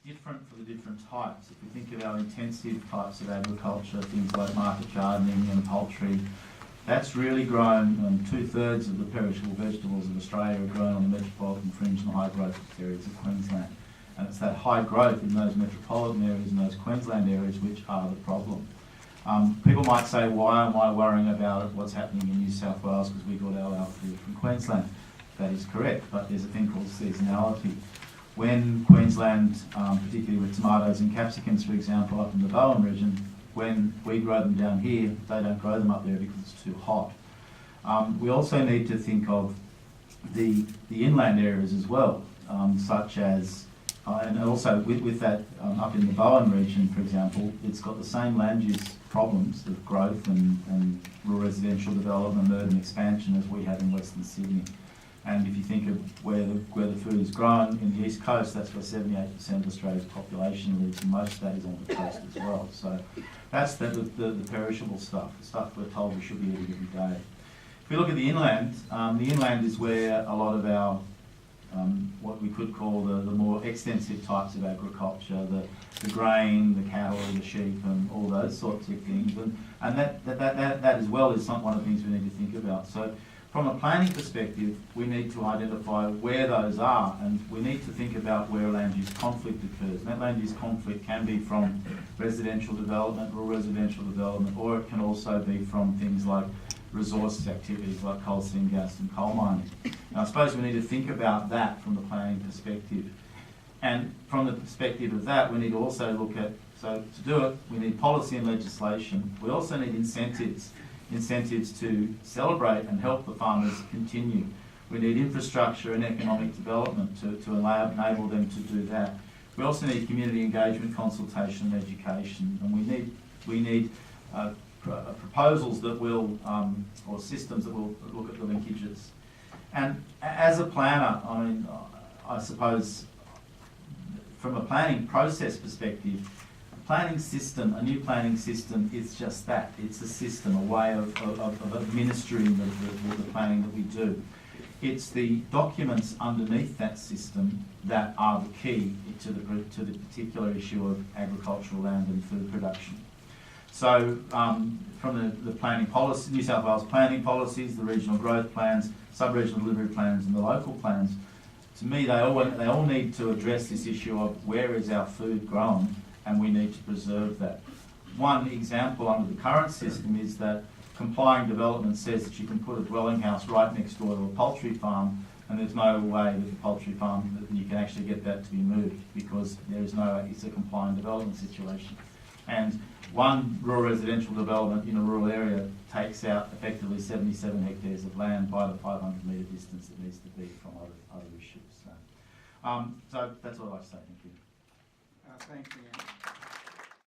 different for the different types. If we think of our intensive types of agriculture, things like market gardening and poultry, that's really grown, and 2/3 of the perishable vegetables of Australia are grown on the metropolitan fringe and high growth areas of Queensland. And it's that high growth in those metropolitan areas and those Queensland areas which are the problem. People might say, why am I worrying about what's happening in New South Wales because we got our food from Queensland? That is correct, but there's a thing called seasonality. When Queensland, particularly with tomatoes and capsicums, for example, up in the Bowen region, when we grow them down here, they don't grow them up there because it's too hot. We also need to think of the inland areas as well, such as, and also with that up in the Bowen region, for example, it's got the same land use problems of growth and rural residential development, urban expansion as we have in Western Sydney. And if you think of where the food is grown in the East Coast, that's where 78% of Australia's population lives, and most of that is on the coast as well. So that's the perishable stuff, the stuff we're told we should be eating every day. If we look at the inland is where a lot of our what we could call the more extensive types of agriculture, the grain, the cattle, the sheep, and all those sorts of things. And that as well is one of the things we need to think about. So from a planning perspective, we need to identify where those are, and we need to think about where land use conflict occurs. And that land use conflict can be from residential development, rural residential development, or it can also be from things like resource activities like coal seam gas and coal mining. Now, I suppose we need to think about that from the planning perspective. And from the perspective of that, we need to also look at, so to do it, we need policy and legislation. We also need incentives to celebrate and help the farmers continue. We need infrastructure and economic development to enable them to do that. We also need community engagement, consultation and education, and we need proposals that will, or systems that will look at the linkages. And as a planner, I mean, I suppose from a planning process perspective, planning system, a new planning system is just that. It's a system, a way of administering the planning that we do. It's the documents underneath that system that are the key to the particular issue of agricultural land and food production. So from the planning policy, New South Wales planning policies, the regional growth plans, sub-regional delivery plans and the local plans, to me they all need to address this issue of where is our food grown, and we need to preserve that. One example under the current system is that complying development says that you can put a dwelling house right next door to a poultry farm, and there's no way that the poultry farm, that you can actually get that to be moved because it's a complying development situation. And one rural residential development in a rural area takes out effectively 77 hectares of land by the 500 metre distance it needs to be from other issues. So that's all I'd like to say. Thank you. Thank you.